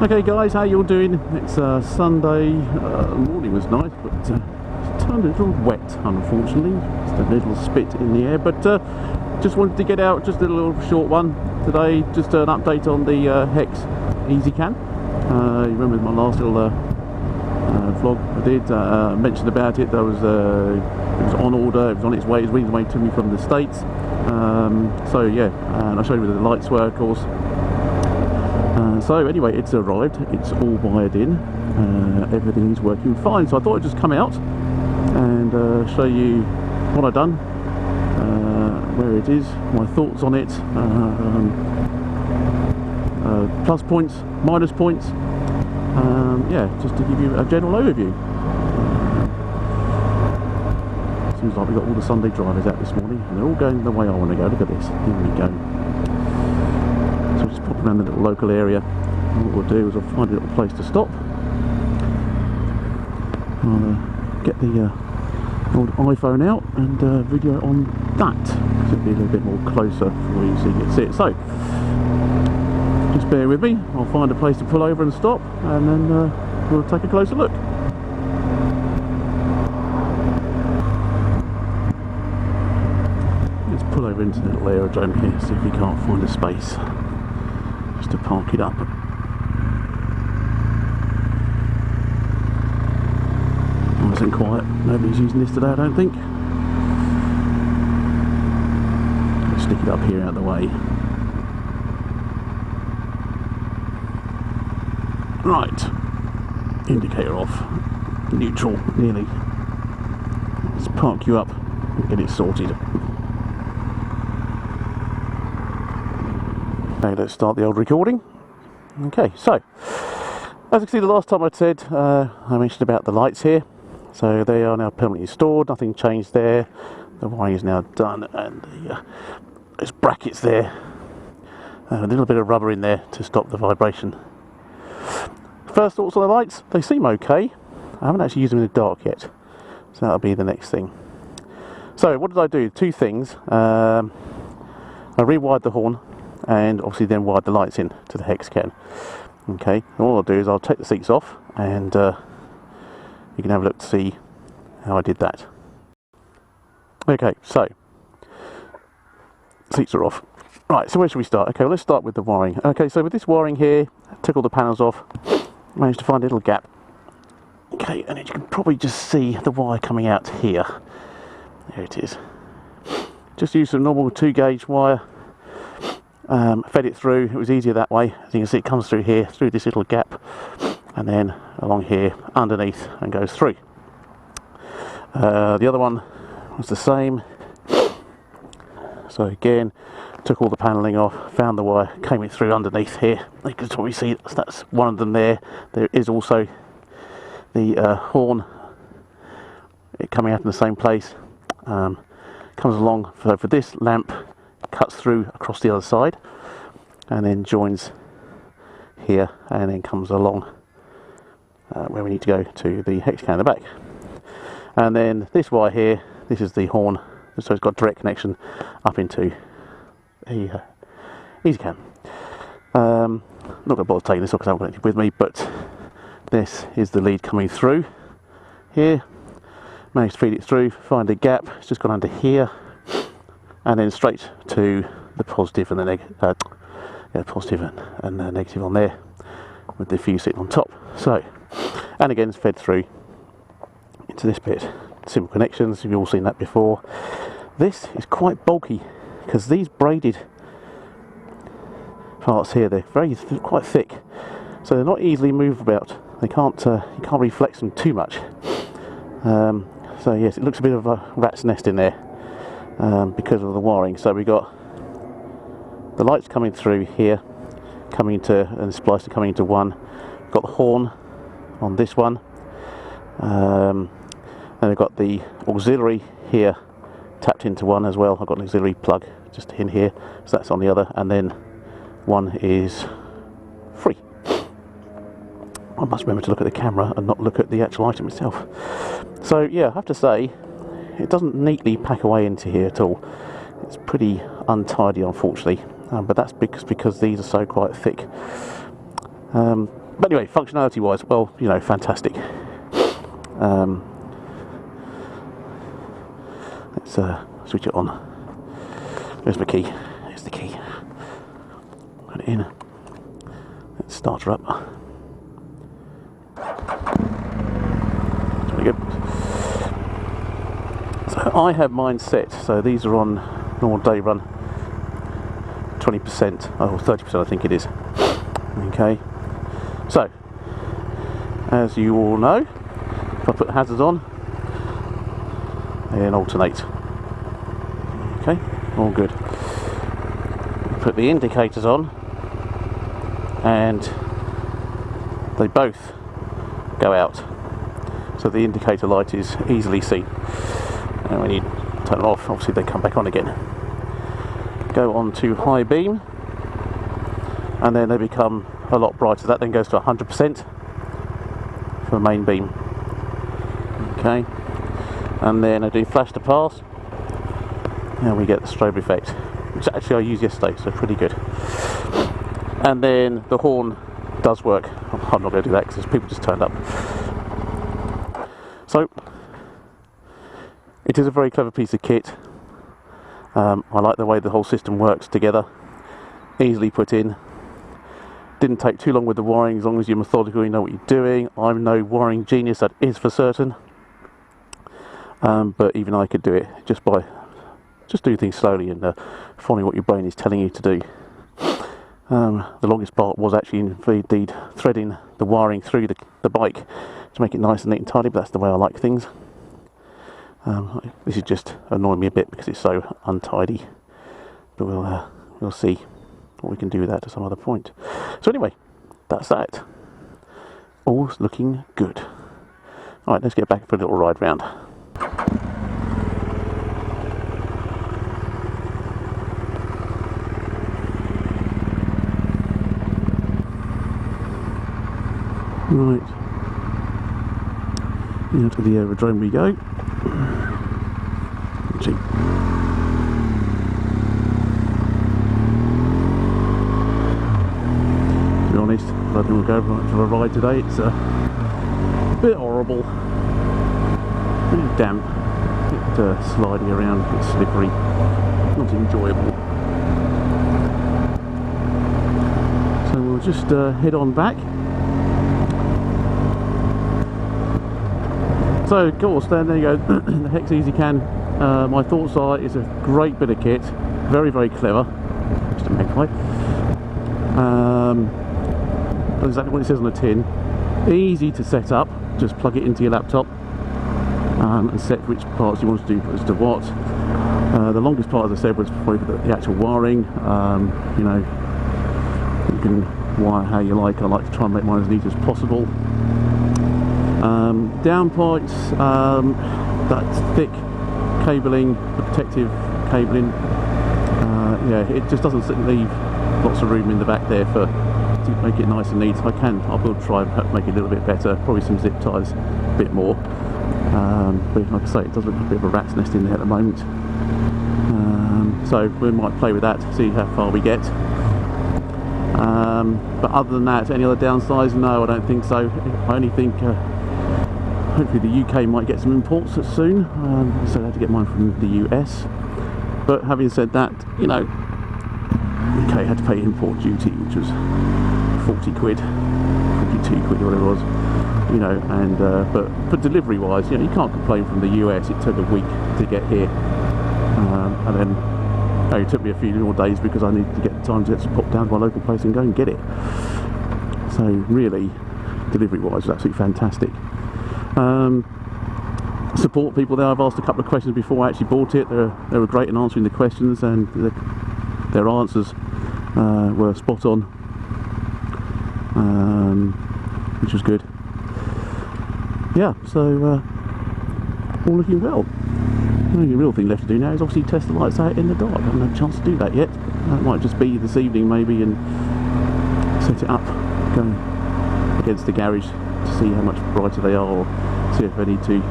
Okay guys, how you all doing? It's Sunday, the morning was nice, but it's turned a little wet unfortunately, just a little spit in the air, but just wanted to get out, just a little short one today, just an update on the HEX ezCAN. You remember my last little vlog I did, mentioned about it. It was on order, it was on its way, it was way to me from the States. So yeah, and I showed you where the lights were, of course. So anyway, it's arrived, it's all wired in, everything is working fine, so I thought I'd just come out and show you what I've done, where it is, my thoughts on it, plus points, minus points, yeah, just to give you a general overview. Seems like we've got all the Sunday drivers out this morning and they're all going the way I want to go. Look at this, here we go. So I'll just pop around the little local area, and what we'll do is I'll find a little place to stop. I'll get the old iPhone out and video on that, so it'll be a little bit more closer for you so you can see it. So just bear with me, I'll find a place to pull over and stop, and then we'll take a closer look. Let's pull over into the little aerodrome here, see if we can't find a space just to park it up. Nice and quiet, nobody's using this today I don't think. Let's stick it up here out of the way. Right, indicator off, neutral nearly. Let's park you up and get it sorted. Okay, let's start the old recording. Okay, so as you can see, the last time I said, I mentioned about the lights here. So they are now permanently stored, nothing changed there. The wiring is now done, and there's brackets there. A little bit of rubber in there to stop the vibration. First thoughts on the lights, they seem okay. I haven't actually used them in the dark yet, so that'll be the next thing. So what did I do? Two things. I rewired the horn, and obviously then wired the lights in to the HEXCAN. Okay, and all I'll do is I'll take the seats off, and you can have a look to see how I did that. Okay, so seats are off. Right, so where should we start? Okay, well, let's start with the wiring. Okay, so with this wiring here, took all the panels off, managed to find a little gap. Okay, and you can probably just see the wire coming out here. There it is. Just used some normal 2-gauge wire, fed it through. It was easier that way. As you can see, it comes through here, through this little gap, and then along here underneath and goes through. The other one was the same. So again, took all the paneling off, found the wire, came it through underneath here. You can probably see that's one of them there. There is also the horn, it coming out in the same place. Comes along for this lamp, cuts through across the other side, and then joins here, and then comes along where we need to go to the HEXCAN in the back. And then this wire here, this is the horn, so it's got direct connection up into a ezCAN. Not going to bother taking this off because I haven't got it with me, but this is the lead coming through here. Managed to feed it through, find a gap, it's just gone under here, and then straight to the positive and the negative, positive and the negative on there, with the fuse sitting on top. So, and again it's fed through into this bit. Simple connections, you've all seen that before. This is quite bulky because these braided parts here, they're quite thick, so they're not easily moved about. They can't you can't really flex them too much. So yes, it looks a bit of a rat's nest in there because of the wiring. So we got the lights coming through here, coming into, and the splicer coming into one. We've got the horn on this one, and I've got the auxiliary here tapped into one as well. I've got an auxiliary plug just in here, so that's on the other, and then one is free. I must remember to look at the camera and not look at the actual item itself. So yeah, I have to say, it doesn't neatly pack away into here at all. It's pretty untidy, unfortunately, but that's because these are so quite thick. But anyway, functionality wise, well, you know, fantastic. Let's switch it on. There's my key. Here's the key. Put it in. Let's start her up. Very good. So I have mine set. So these are on normal day run. 20%, or 30% I think it is. Okay. So, as you all know, if I put hazards on, then alternate. Okay, all good. Put the indicators on, and they both go out. So the indicator light is easily seen. And when you turn them off, obviously they come back on again. Go on to high beam, and then they become a lot brighter. That then goes to 100% for main beam. Okay, and then I do flash to pass, and we get the strobe effect, which actually I used yesterday, so pretty good. And then the horn does work. I'm not going to do that because people just turned up. So it is a very clever piece of kit. I like the way the whole system works together, easily put in. Didn't take too long with the wiring, as long as you're methodical, you know what you're doing. I'm no wiring genius, that is for certain. But even I could do it just do things slowly and following what your brain is telling you to do. The longest part was actually indeed threading the wiring through the bike to make it nice and neat and tidy, but that's the way I like things. This is just annoying me a bit because it's so untidy, but we'll see what we can do with that at some other point. So anyway, that's that. All's looking good. Alright, let's get back for a little ride round. Right, into the aerodrome we go. Gee. To be honest, if I didn't go for a ride today, it's a bit horrible, a bit damp, a bit slidey around, a bit slippery, not enjoyable. So we'll just head on back. So of course, then there you go, the HEX ezCAN. My thoughts are it's a great bit of kit, very very clever. Just a magpie. That's exactly what it says on the tin. Easy to set up, just plug it into your laptop and set which parts you want to do as to what. The longest part, as I said, was probably the actual wiring. You know, you can wire how you like. I like to try and make mine as neat as possible. Down points, that thick cabling, the protective cabling, yeah, it just doesn't leave lots of room in the back there to make it nice and neat. I will try and make it a little bit better, probably some zip ties a bit more, but like I say, it does look like a bit of a rat's nest in there at the moment. So we might play with that, see how far we get. But other than that, any other downsides? No, I don't think so. I only think hopefully the UK might get some imports soon, so I had to get mine from the US. But having said that, you know, UK had to pay import duty, which was 40 quid, 42 quid, whatever it was, you know, and but for delivery wise, you know, you can't complain from the US. It took a week to get here, and then it took me a few more days because I needed to get time to pop down to my local place and go and get it. So really, delivery wise, was absolutely fantastic. Support people there, I've asked a couple of questions before I actually bought it. They were great in answering the questions, and their answers were spot on, which was good. Yeah, so all looking well. The only real thing left to do now is obviously test the lights out in the dark. I haven't had a chance to do that yet. That might just be this evening maybe, and set it up, go against the garage to see how much brighter they are, or see if I need to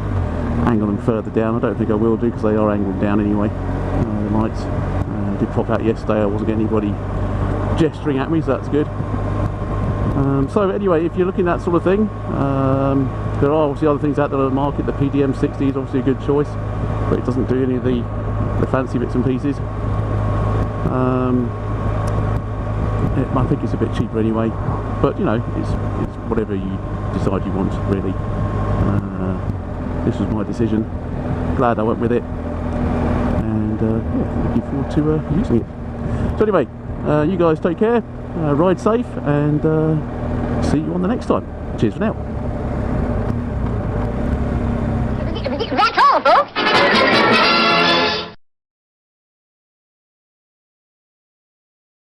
angle them further down. I don't think I will do because they are angled down anyway, the lights. Did pop out yesterday, I wasn't getting anybody gesturing at me, so that's good. So anyway, if you're looking at that sort of thing, there are obviously other things out there on the market. The PDM60 is obviously a good choice, but it doesn't do any of the fancy bits and pieces. I think it's a bit cheaper anyway, but you know, it's whatever you decide you want, really. This was my decision. Glad I went with it, and yeah, looking forward to using it. So anyway, you guys take care, ride safe, and see you on the next time. Cheers for now.